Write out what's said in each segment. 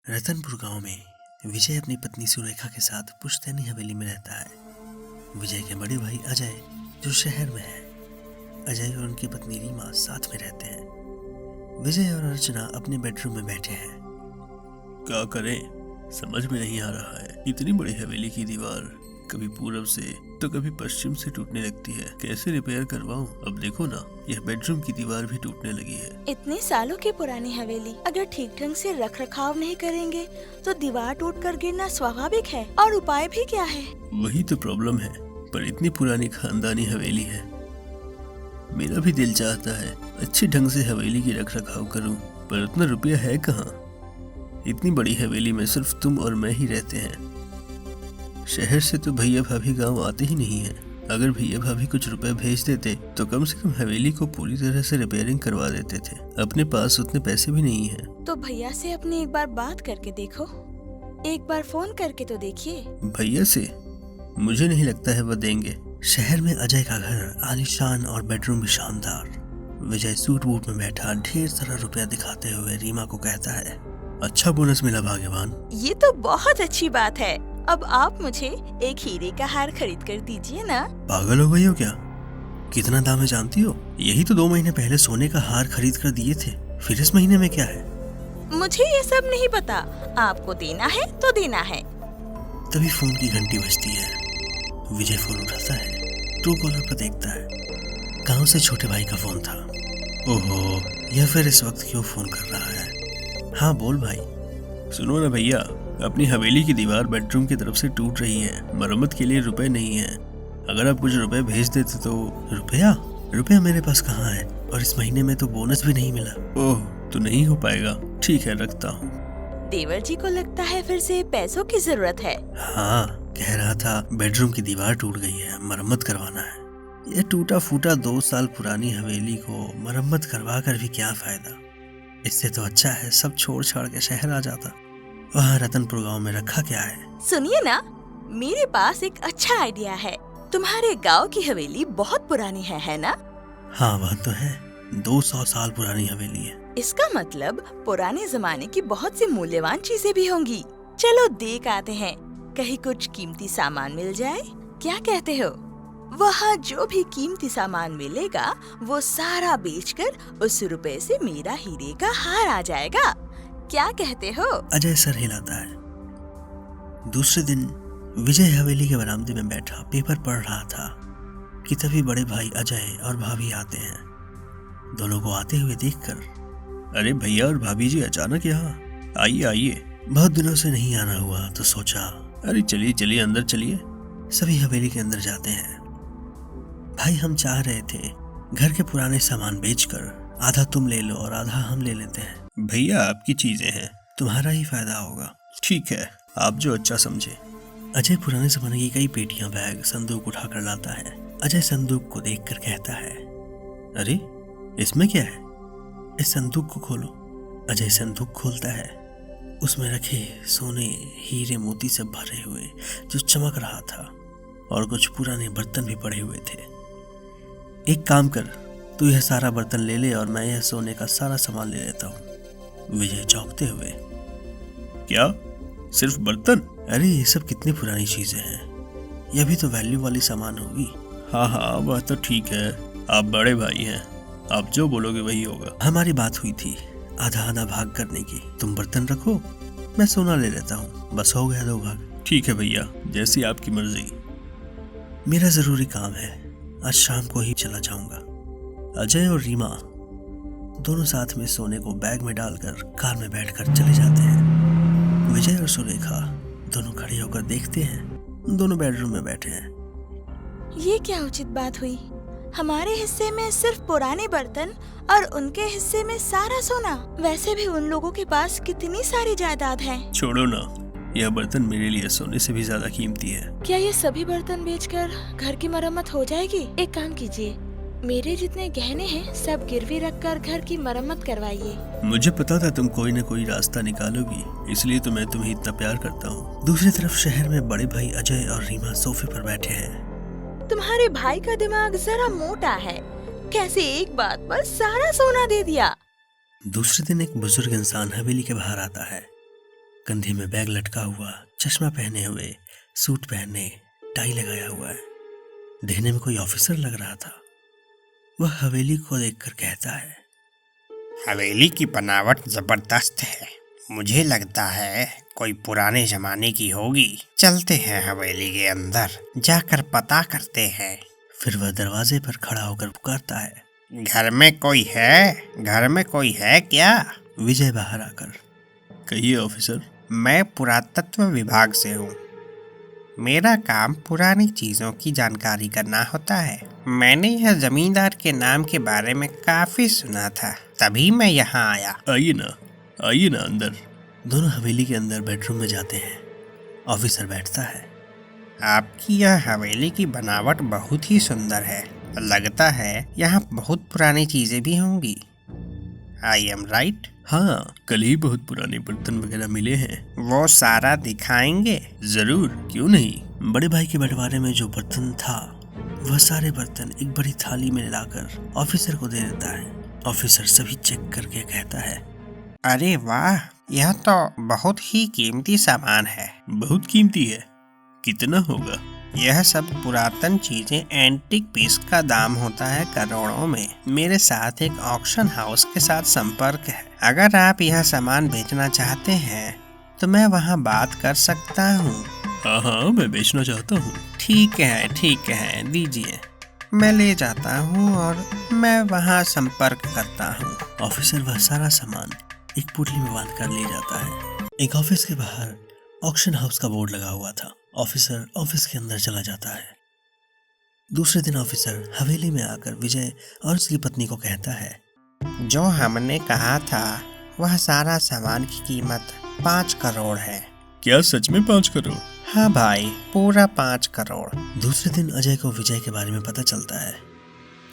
रतनपुर गांव में विजय अपनी पत्नी सुरेखा के साथ पुश्तैनी हवेली में रहता है। विजय के बड़े भाई अजय जो शहर में है, अजय और उनकी पत्नी रीमा साथ में रहते हैं। विजय और अर्चना अपने बेडरूम में बैठे हैं। क्या करें समझ में नहीं आ रहा है। इतनी बड़ी हवेली की दीवार कभी पूरब से तो कभी पश्चिम से टूटने लगती है। कैसे रिपेयर करवाऊं? अब देखो ना, यह बेडरूम की दीवार भी टूटने लगी है। इतने सालों की पुरानी हवेली अगर ठीक ढंग से रख रखाव नहीं करेंगे तो दीवार टूट कर गिरना स्वाभाविक है। और उपाय भी क्या है? वही तो प्रॉब्लम है। पर इतनी पुरानी खानदानी हवेली है, मेरा भी दिल चाहता है अच्छी ढंग से हवेली की रख रखाव करूं, पर उतना रुपया है कहाँ। इतनी बड़ी हवेली में सिर्फ तुम और मैं ही रहते हैं। शहर से तो भैया भाभी गांव आते ही नहीं हैं। अगर भैया भाभी कुछ रुपए भेज देते तो कम से कम हवेली को पूरी तरह से रिपेयरिंग करवा देते थे। अपने पास उतने पैसे भी नहीं हैं। तो भैया से अपनी एक बार बात करके देखो, एक बार फोन करके तो देखिए। भैया से? मुझे नहीं लगता है वो देंगे। शहर में अजय का घर आलीशान और बेडरूम भी शानदार। विजय सूट बूट में बैठा ढेर सारा रुपया दिखाते हुए रीमा को कहता है, अच्छा बोनस मिला भाग्यवान। ये तो बहुत अच्छी बात है। अब आप मुझे एक हीरे का हार खरीद कर दीजिए ना। पागल हो गई हो क्या? कितना दाम है जानती हो? यही तो 2 महीने पहले सोने का हार खरीद कर दिए थे। फिर इस महीने में क्या है? मुझे ये सब नहीं पता। आपको देना है तो देना है। तभी फोन की घंटी बजती है। विजय फोन उठाता है, ट्रू कॉलर पर देखता है। गांव से छोटे भाई का फोन था। ओहो, यह फिर इस वक्त क्यों फोन कर रहा है? हाँ बोल भाई। सुनो ना भैया, अपनी हवेली की दीवार बेडरूम की तरफ से टूट रही है। मरम्मत के लिए रुपए नहीं है। अगर आप कुछ रुपए भेज देते तो। रुपया मेरे पास कहाँ है? और इस महीने में तो बोनस भी नहीं मिला। ओह, तो नहीं हो पाएगा। ठीक है, रखता हूँ। देवर जी को लगता है फिर से पैसों की जरूरत है। हाँ, कह रहा था बेडरूम की दीवार टूट गई है, मरम्मत करवाना है। यह टूटा फूटा 2 साल पुरानी हवेली को मरम्मत करवा कर भी क्या फायदा। इससे तो अच्छा है सब छोड़ छाड़ के शहर आ जाता। वहाँ रतनपुर गांव में रखा क्या है? सुनिए ना, मेरे पास एक अच्छा आइडिया है। तुम्हारे गांव की हवेली बहुत पुरानी है ना? हाँ वह तो है, 200 साल पुरानी हवेली है। इसका मतलब पुराने जमाने की बहुत सी मूल्यवान चीजें भी होंगी। चलो देख आते हैं, कहीं कुछ कीमती सामान मिल जाए। क्या कहते हो? वहाँ जो भी कीमती सामान मिलेगा वो सारा बेचकर उस रुपए से मेरा हीरे का हार आ जाएगा। क्या कहते हो? अजय सर हिलाता है। दूसरे दिन विजय हवेली के बरामदे में बैठा पेपर पढ़ रहा था कि तभी बड़े भाई अजय और भाभी आते हैं। दोनों को आते हुए देखकर, अरे भैया और भाभी जी अचानक यहाँ? आइए आइए। बहुत दिनों से नहीं आना हुआ तो सोचा, अरे चलिए चलिए अंदर चलिए। सभी हवेली के अंदर जाते हैं। भाई हम चाह रहे थे घर के पुराने सामान बेचकर आधा तुम ले लो और आधा हम ले लेते हैं। भैया आपकी चीजें हैं, तुम्हारा ही फायदा होगा। ठीक है, आप जो अच्छा समझे। अजय पुराने जमाने की कई पेटियां, बैग, संदूक उठा कर लाता है। अजय संदूक को देखकर कहता है, अरे इसमें क्या है? इस संदूक को खोलो। अजय संदूक खोलता है। उसमें रखे सोने हीरे मोती से भरे हुए जो चमक रहा था, और कुछ पुराने बर्तन भी पड़े हुए थे। एक काम कर, तू यह सारा बर्तन ले ले और मैं यह सोने का सारा सामान ले लेता हूँ। विजय चौंकते हुए, क्या सिर्फ बर्तन? अरे ये सब कितनी पुरानी चीजें हैं, यह भी तो वैल्यू वाली सामान होगी। हाँ हाँ वह तो ठीक है, आप बड़े भाई हैं, आप जो बोलोगे वही होगा। हमारी बात हुई थी आधा आधा भाग करने की। तुम बर्तन रखो, मैं सोना ले लेता हूँ। बस हो गया 2 भाग। ठीक है भैया, जैसी आपकी मर्जी। मेरा जरूरी काम है, आज शाम को ही चला जाऊंगा। अजय और रीमा दोनों साथ में सोने को बैग में डालकर कार में बैठकर चले जाते हैं। विजय और सुरेखा दोनों खड़े होकर देखते हैं। दोनों बेडरूम में बैठे हैं। ये क्या उचित बात हुई? हमारे हिस्से में सिर्फ पुराने बर्तन और उनके हिस्से में सारा सोना। वैसे भी उन लोगों के पास कितनी सारी जायदाद है। छोड़ो ना, यह बर्तन मेरे लिए सोने से भी ज्यादा कीमती है। क्या ये सभी बर्तन बेचकर घर की मरम्मत हो जाएगी? एक काम कीजिए, मेरे जितने गहने हैं सब गिरवी रखकर घर की मरम्मत करवाइए। मुझे पता था तुम कोई न कोई रास्ता निकालोगी, इसलिए तो मैं तुम्हें इतना प्यार करता हूँ। दूसरी तरफ शहर में बड़े भाई अजय और रीमा सोफे पर बैठे हैं। तुम्हारे भाई का दिमाग जरा मोटा है, कैसे एक बात पर सारा सोना दे दिया। दूसरे दिन एक बुजुर्ग इंसान हवेली के बाहर आता है। कंधे में बैग लटका हुआ, चश्मा पहने हुए, सूट पहने, टाई लगाया हुआ है। देखने में कोई ऑफिसर लग रहा था। वह हवेली को देखकर कहता है, हवेली की बनावट जबरदस्त है। मुझे लगता है कोई पुराने जमाने की होगी। चलते हैं हवेली के अंदर, जाकर पता करते हैं। फिर वह दरवाजे पर खड़ा होकर पुकारता है, घर में कोई है? घर में कोई है क्या? विजय बाहर आकर, कहिए ऑफिसर। मैं पुरातत्व विभाग से हूँ। मेरा काम पुरानी चीजों की जानकारी करना होता है। मैंने यह जमींदार के नाम के बारे में काफी सुना था, तभी मैं यहाँ आया। आइए ना अंदर। दोनों हवेली के अंदर बेडरूम में जाते हैं। ऑफिसर बैठता है। आपकी यह हवेली की बनावट बहुत ही सुंदर है। लगता है यहाँ बहुत पुरानी चीजें भी होंगी। I am right? हाँ, कल ही बहुत पुराने बर्तन वगैरह मिले हैं। वो सारा दिखाएंगे? जरूर, क्यों नहीं। बड़े भाई के बंटवारे में जो बर्तन था, वह सारे बर्तन एक बड़ी थाली में लाकर ऑफिसर को दे देता है। ऑफिसर सभी चेक करके कहता है, अरे वाह, यह तो बहुत ही कीमती सामान है। बहुत कीमती है? कितना होगा? यह सब पुरातन चीजें एंटीक पीस का दाम होता है करोड़ों में। मेरे साथ एक ऑक्शन हाउस के साथ संपर्क है। अगर आप यह सामान बेचना चाहते हैं तो मैं वहां बात कर सकता हूँ। हाँ, मैं बेचना चाहता हूँ। ठीक है, दीजिए। मैं ले जाता हूँ और मैं वहाँ संपर्क करता हूँ। ऑफिसर वह सारा सामान एक पुटली में बांध कर ले जाता है। एक ऑफिस के बाहर ऑक्शन हाउस का बोर्ड लगा हुआ था। ऑफिसर ऑफिस के अंदर चला जाता है। दूसरे दिन ऑफिसर हवेली में आकर विजय और उसकी पत्नी को कहता है, जो हमने कहा था वह सारा सामान की कीमत 5 करोड़ है। क्या सच में 5 करोड़? हाँ भाई, पूरा 5 करोड़। दूसरे दिन अजय को विजय के बारे में पता चलता है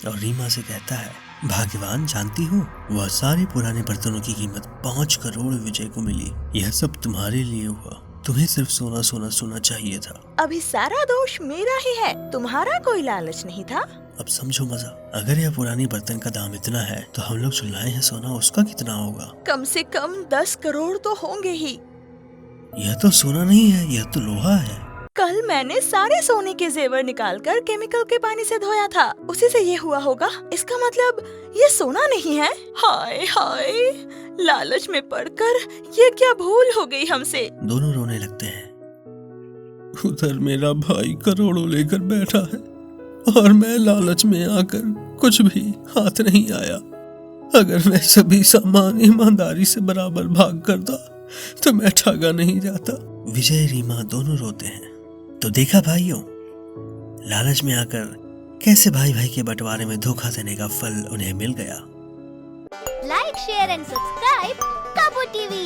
और रीमा से कहता है, भाग्यवान, जानती हो, वह सारे पुराने बर्तनों की कीमत 5 करोड़ विजय को मिली। यह सब तुम्हारे लिए हुआ। तुम्हें सिर्फ सोना चाहिए था। अभी सारा दोष मेरा ही है, तुम्हारा कोई लालच नहीं था। अब समझो मजा। अगर यह पुरानी बर्तन का दाम इतना है तो हम लोग जो लाए हैं सोना, उसका कितना होगा? कम से कम 10 करोड़ तो होंगे ही। यह तो सोना नहीं है, यह तो लोहा है। कल मैंने सारे सोने के जेवर निकालकर केमिकल के पानी से धोया था, उसी से ये हुआ होगा। इसका मतलब ये सोना नहीं है। हाय हाय, लालच में पड़कर ये क्या भूल हो गई हमसे। दोनों रोने लगते हैं। उधर मेरा भाई करोड़ों लेकर बैठा है और मैं लालच में आकर कुछ भी हाथ नहीं आया। अगर मैं सभी सामान ईमानदारी से बराबर भाग करता तो मैं ठगा नहीं जाता। विजय रीमा दोनों रोते हैं। तो देखा भाइयों, लालच में आकर कैसे भाई भाई के बंटवारे में धोखा देने का फल उन्हें मिल गया। लाइक, शेयर एंड सब्सक्राइब काबू टीवी।